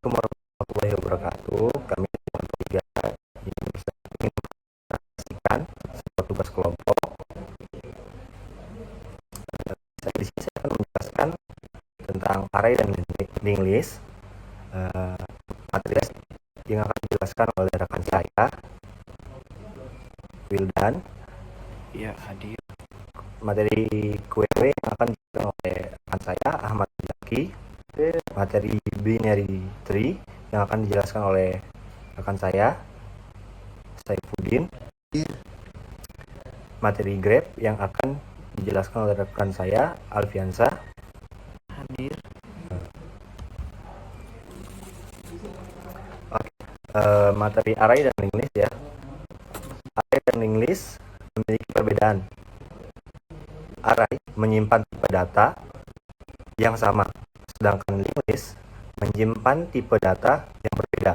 Assalamualaikum warahmatullahi wabarakatuh. Kami bertiga ingin menyaksikan sebuah tugas kelompok. Di sini saya akan menjelaskan tentang array dan linked list. Materi yang akan dijelaskan oleh rekan saya, Wildan. Ya, hadir. Materi QW yang akan dijelaskan oleh rekan saya, Ahmad Zaki. Materi binary tree yang akan dijelaskan oleh rekan saya, Saifuddin. Materi grab yang akan dijelaskan oleh rekan saya, Alfiansa. Hadir. Materi array dan linked list ya. Array dan linked list memiliki perbedaan. Array menyimpan tipe data yang sama, sedangkan linked list menyimpan tipe data yang berbeda.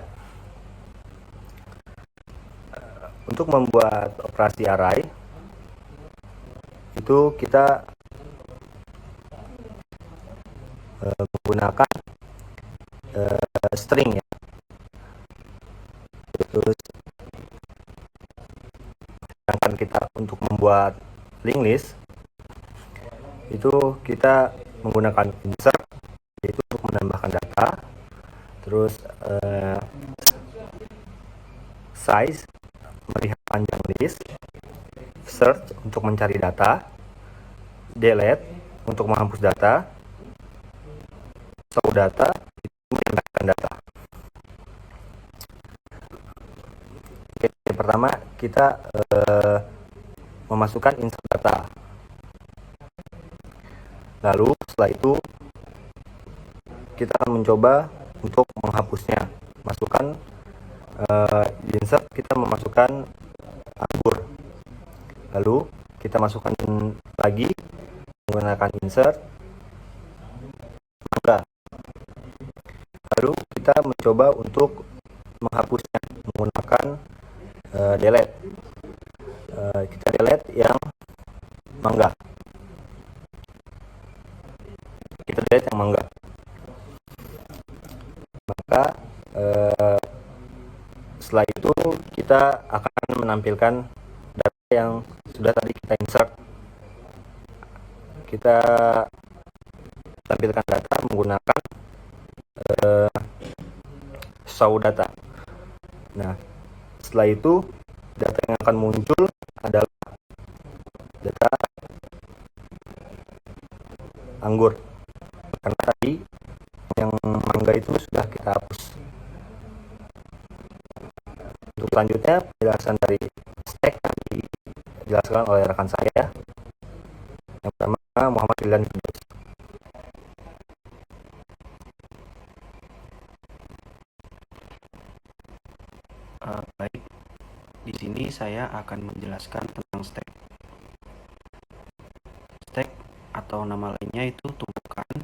Untuk membuat operasi array, itu kita menggunakan string ya. Terus sedangkan kita untuk membuat linked list itu kita menggunakan insert, yaitu untuk menambahkan data. Terus size melihat panjang list, search untuk mencari data, delete untuk menghapus data, show data itu menambahkan data. Oke, yang pertama kita memasukkan insert data. Lalu setelah itu kita akan mencoba untuk menghapusnya. Masukkan insert, kita memasukkan anggur. Lalu kita masukkan lagi menggunakan insert mangga. Lalu kita mencoba untuk menghapusnya menggunakan delete. Kita delete yang mangga. Kita delete yang mangga. Maka setelah itu kita akan menampilkan data yang sudah tadi kita insert. Kita tampilkan data menggunakan show data. Nah, setelah itu data yang akan muncul adalah data anggur, karena tadi yang mangga itu sudah kita hapus. Untuk selanjutnya penjelasan dari stack yang dijelaskan oleh rekan saya. Yang pertama Muhammad Wildan. Baik. Di sini saya akan menjelaskan tentang stack. Stack atau nama lainnya itu tumpukan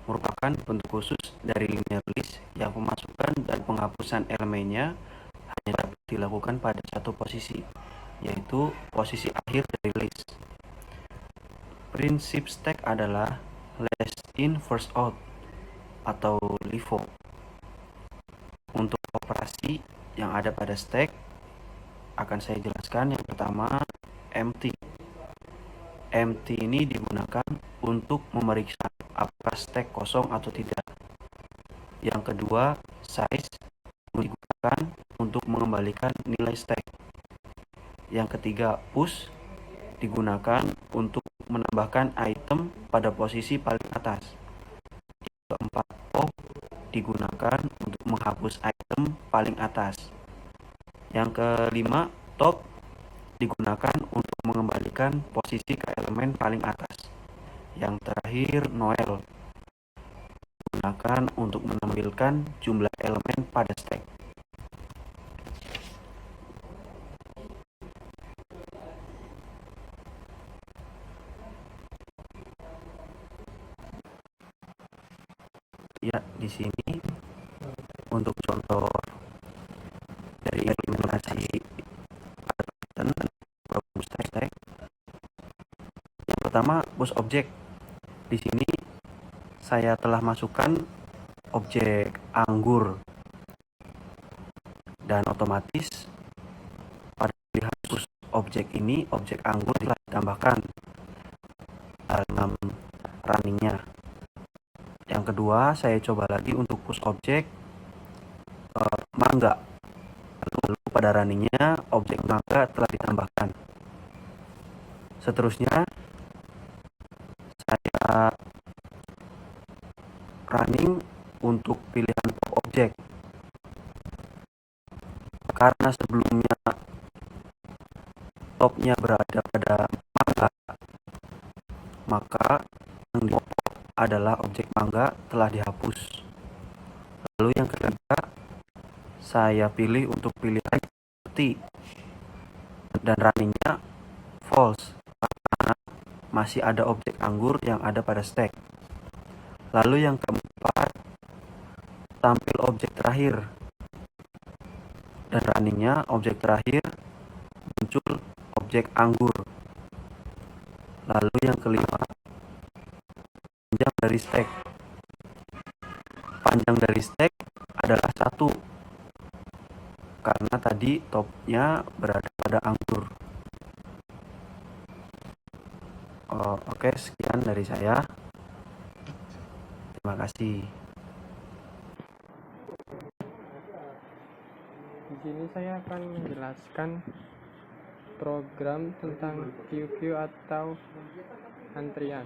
merupakan bentuk khusus dari linear list yang pemasukan dan penghapusan elemennya hanya dapat dilakukan pada satu posisi, yaitu posisi akhir dari list. Prinsip stack adalah last in first out atau LIFO. Untuk operasi yang ada pada stack akan saya jelaskan. Yang pertama, empty. Empty ini digunakan untuk memeriksa apakah stack kosong atau tidak. Yang kedua, size digunakan untuk mengembalikan nilai stack. Yang ketiga, push digunakan untuk menambahkan item pada posisi paling atas. Yang keempat, pop digunakan untuk menghapus item paling atas. Yang kelima, top digunakan untuk mengembalikan posisi ke elemen paling atas. Yang terakhir, noel digunakan untuk menampilkan jumlah elemen pada stack. Ya, di sini untuk contoh dari implementasi pattern push stack. Yang pertama, push object. Di sini saya telah masukkan objek anggur, dan otomatis pada dihapus objek ini, objek anggur telah ditambahkan dalam runningnya. Yang kedua, saya coba lagi untuk push objek mangga. Lalu pada runningnya objek mangga telah ditambahkan. Seterusnya saya running untuk pilihan pop objek. Karena sebelumnya topnya berada pada mangga, maka yang di pop adalah objek mangga telah dihapus. Lalu yang ketiga, saya pilih untuk pilihan seperti dan runningnya false karena masih ada objek anggur yang ada pada stack. Lalu yang keempat, tampil objek terakhir dan runningnya objek terakhir muncul objek anggur. Lalu yang kelima, panjang dari stack. Panjang dari stack adalah 1 karena tadi topnya berada pada anggur. Oke, sekian dari saya. Terima kasih. Di sini saya akan menjelaskan program tentang QQ atau antrian.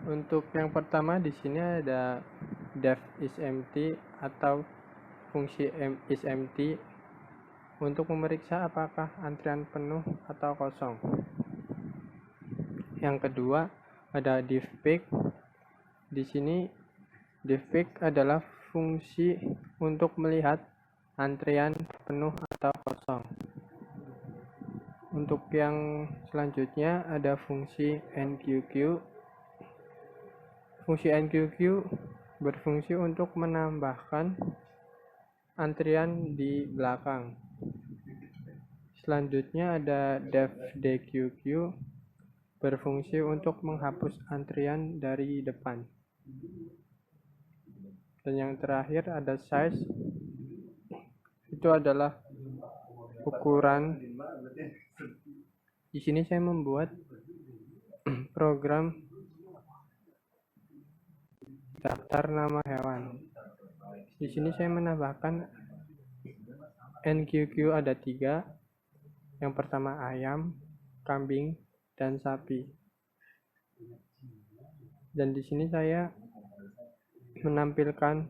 Untuk yang pertama di sini ada def is empty atau fungsi is empty untuk memeriksa apakah antrian penuh atau kosong. Yang kedua ada div pick. Di sini div pick adalah fungsi untuk melihat antrian penuh atau kosong. Untuk yang selanjutnya ada fungsi NQQ. Fungsi NQQ berfungsi untuk menambahkan antrian di belakang. Selanjutnya ada def dqq berfungsi untuk menghapus antrian dari depan. Dan yang terakhir ada size. Itu adalah ukuran. Di sini saya membuat program daftar nama hewan. Di sini saya menambahkan NQQ ada 3. Yang pertama ayam, kambing, dan sapi. Dan di sini saya menampilkan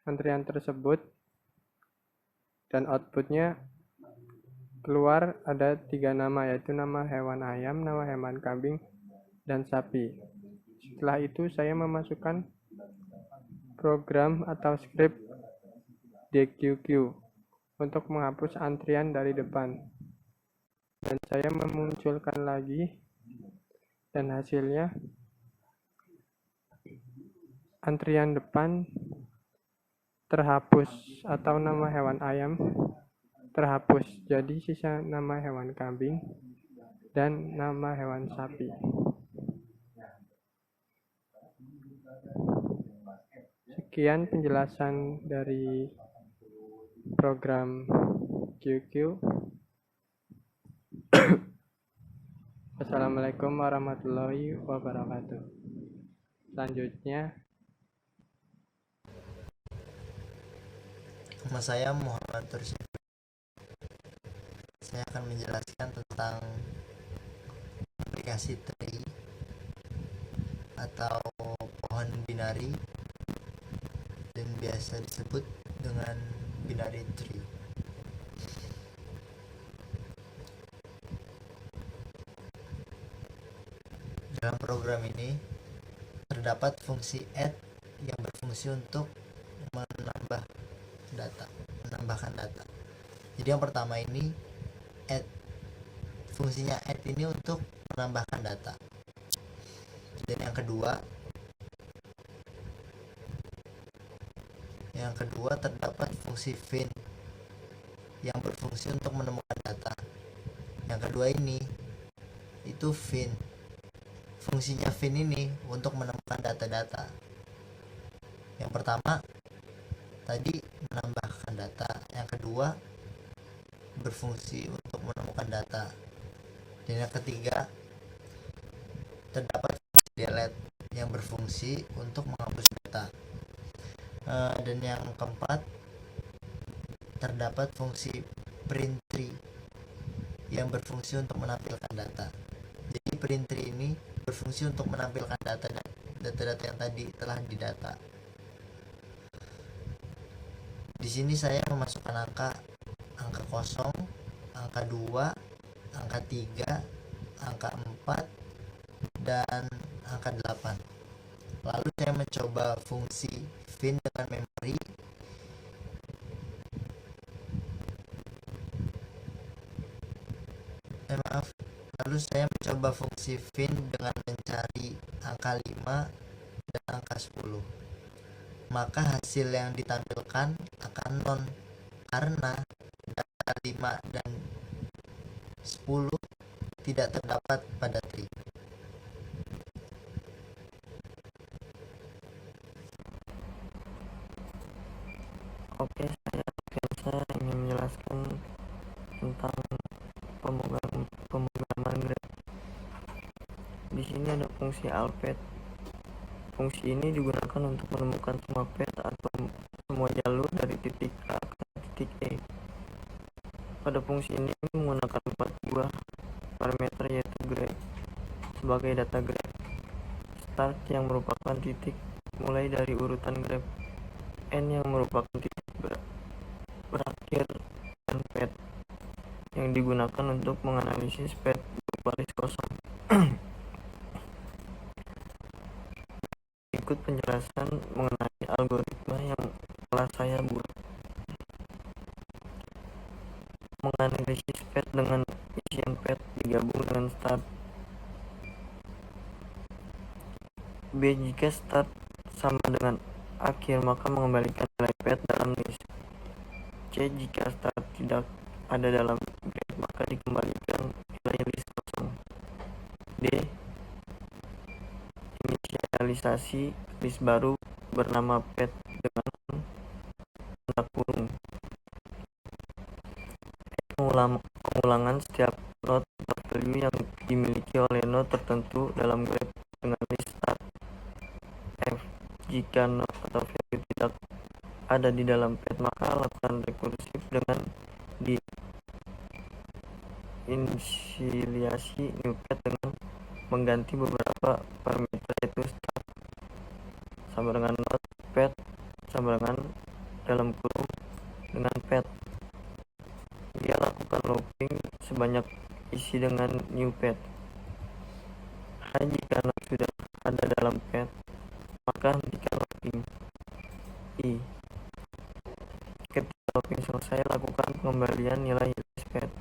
antrian tersebut dan outputnya keluar ada 3 nama, yaitu nama hewan ayam, nama hewan kambing, dan sapi. Setelah itu saya memasukkan program atau script dqq untuk menghapus antrian dari depan. Dan saya memunculkan lagi dan hasilnya antrian depan terhapus atau nama hewan ayam terhapus, jadi sisa nama hewan kambing dan nama hewan sapi. Sekian penjelasan dari program QQ. Assalamualaikum warahmatullahi wabarakatuh. Selanjutnya, nama saya Muhammad Tursyid. Saya akan menjelaskan tentang aplikasi tree atau pohon binari dan biasa disebut dengan binary tree. Dalam program ini terdapat fungsi add yang berfungsi untuk menambahkan data. Jadi yang pertama ini add, fungsinya add ini untuk menambahkan data. Dan yang kedua terdapat fungsi find yang berfungsi untuk menemukan data. Yang kedua ini itu yaitu fin. Fungsinya fin ini untuk menemukan data-data. Yang pertama tadi menambahkan data, yang kedua berfungsi untuk menemukan data, dan yang ketiga terdapat delete yang berfungsi untuk menghapus data. Dan yang keempat terdapat fungsi print tree yang berfungsi untuk menampilkan data. Jadi print tree ini berfungsi untuk menampilkan data-data yang tadi telah didata. Di sini saya memasukkan angka 0, angka 2, angka 3, angka 4, dan angka 8. Lalu saya mencoba fungsi fin dengan memori. Lalu saya mencoba fungsi fin dengan mencari angka 5 dan angka 10. Maka hasil yang ditampilkan akan non, karena data 5 dan 10 tidak terdapat pada tree. Oke, saya ingin menjelaskan tentang pemrograman graph. Di sini ada fungsi alpet. Fungsi ini digunakan untuk menemukan semua path atau semua jalur dari titik A ke titik E. Pada fungsi ini menggunakan 4 buah parameter, yaitu graph sebagai data graph, start yang merupakan titik mulai dari urutan graph, end yang merupakan titik berakhir, dan path yang digunakan untuk menganalisis path berbaris kosong. Ikut penjelasan mengenai algoritma yang telah saya buat. Menganalisis path dengan isian path digabung dengan start. B. Jika start sama dengan akhir, maka mengembalikan nilai path dalam list. C. Jika start tidak ada dalam graph, maka dikembalikan nilai list kosong. D. Inisialisasi list baru bernama path dengan tanda kurung. Pengulangan setiap node atau value yang dimiliki oleh node tertentu dalam graph dengan list start. F. Jika node atau value tidak ada di dalam path, maka lakukan rekursif dengan di inisialisasi new path dengan mengganti beberapa parameter, yaitu start sama dengan node, path sama dengan dalam kurung dengan path. Dia lakukan looping sebanyak isi dengan new path. Jika node sudah ada dalam path, maka hentikan looping. I. Ketika looping selesai, lakukan pengembalian nilai list path.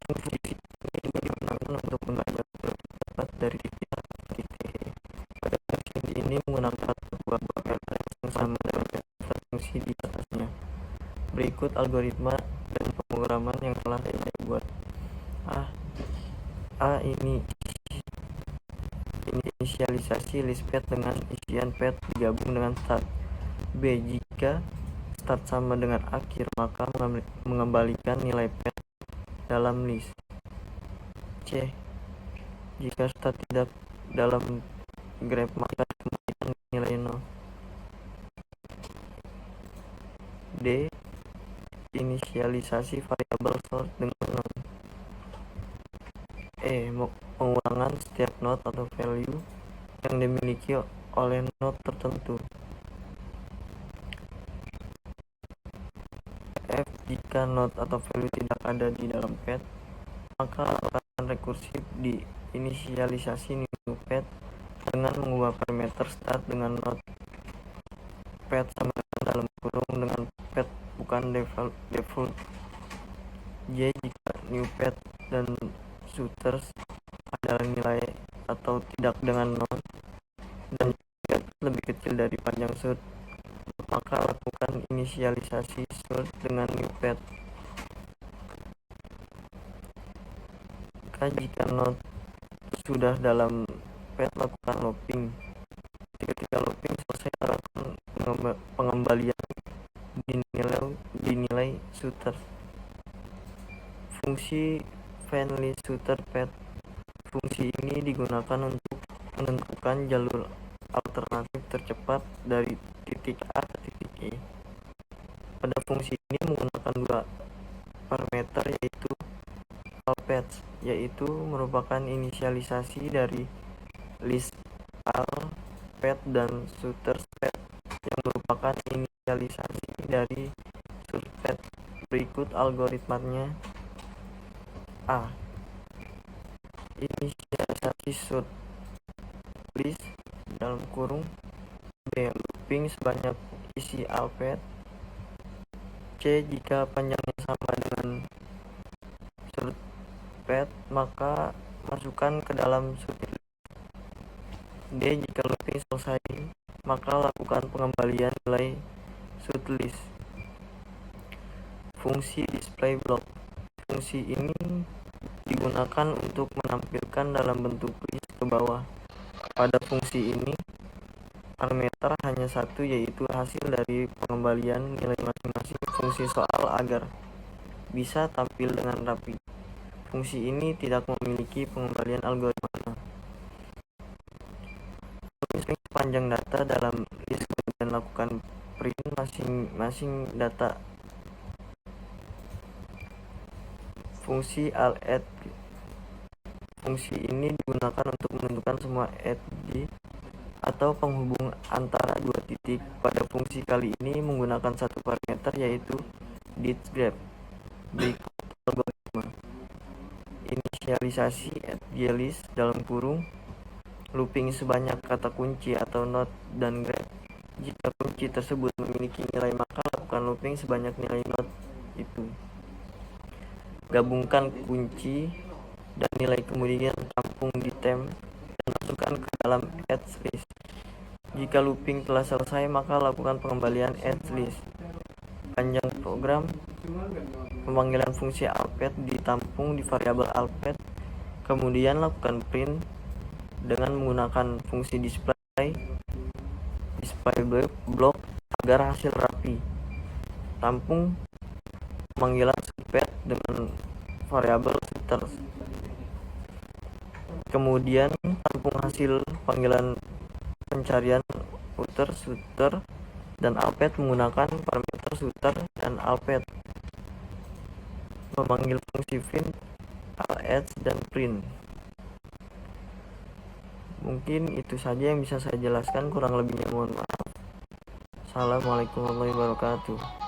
Fungsi ini digunakan untuk belajar dapat dari titik A ke titik E. Pada fungsi ini menggunakan buah parameter yang sama dengan fungsi di atasnya. Berikut algoritma dan pemrograman yang telah saya buat. A. Inisialisasi list path dengan isian path digabung dengan start. B. Jika start sama dengan akhir, maka mengembalikan nilai path dalam list. C. Jika start tidak dalam graph, maka dikembalikan nilai 0. D. Inisialisasi variabel source dengan non. E. Pengulangan setiap node atau value yang dimiliki oleh node tertentu. F. Jika node atau value tidak ada di dalam path, maka lakukan rekursif di inisialisasi new path dengan mengubah parameter start dengan node, path sama dengan dalam kurung dengan path bukan default. J. Jika new path dan shooters adalah nilai atau tidak dengan node dan jika lebih kecil dari panjang shoot, maka lakukan inisialisasi shoot dengan new path. Maka jika node sudah dalam pad, lakukan looping. Ketika looping selesai, lakukan pengembalian dinilai shooter. Fungsi FindListShooterPath. Fungsi ini digunakan untuk menentukan jalur alternatif tercepat dari titik A ke titik E. Pada fungsi ini menggunakan dua parameter, yaitu alpath, yaitu merupakan inisialisasi dari list alpath, dan shooterpath yang merupakan inisialisasi dari sourcepath. Berikut algoritmanya. A. Inisialisasi sort list dalam kurung. B. Looping sebanyak isi alpath. C. Jika panjangnya sama dengan sort path, maka masukkan ke dalam sortlist. D. Jika looping selesai, maka lakukan pengembalian nilai sortlist. Fungsi displayblock. Fungsi ini digunakan untuk menampilkan dalam bentuk list ke bawah. Pada fungsi ini, parameter hanya satu, yaitu hasil dari pengembalian nilai masing-masing fungsi soal agar bisa tampil dengan rapi. Fungsi ini tidak memiliki pengembalian algoritma. Tulis panjang data dalam list, kemudian lakukan print masing-masing data. Fungsi aladd. Fungsi ini digunakan untuk menentukan semua edge atau penghubung antara dua titik. Pada fungsi kali ini menggunakan satu parameter, yaitu distGraph. Berikut algoritma. Inisialisasi edgeList dalam kurung. Looping sebanyak kata kunci atau node dan graph. Jika kunci tersebut memiliki nilai, maka lakukan looping sebanyak nilai node itu. Gabungkan kunci dan nilai, kemudian tampung di temp dan masukkan ke dalam edgeList. Jika looping telah selesai, maka lakukan pengembalian edgeList. Panjang program. Pemanggilan fungsi alpath ditampung di variabel alpath, kemudian lakukan print dengan menggunakan fungsi displayblock agar hasil rapi. Tampung pemanggilan shooterpath dengan variabel shooter. Kemudian tampung hasil panggilan pencarian shooter dan alpath menggunakan parameter shooter dan alpath. Memanggil fungsi find, aladd, dan print. Mungkin itu saja yang bisa saya jelaskan, kurang lebihnya mohon maaf. Assalamualaikum warahmatullahi wabarakatuh.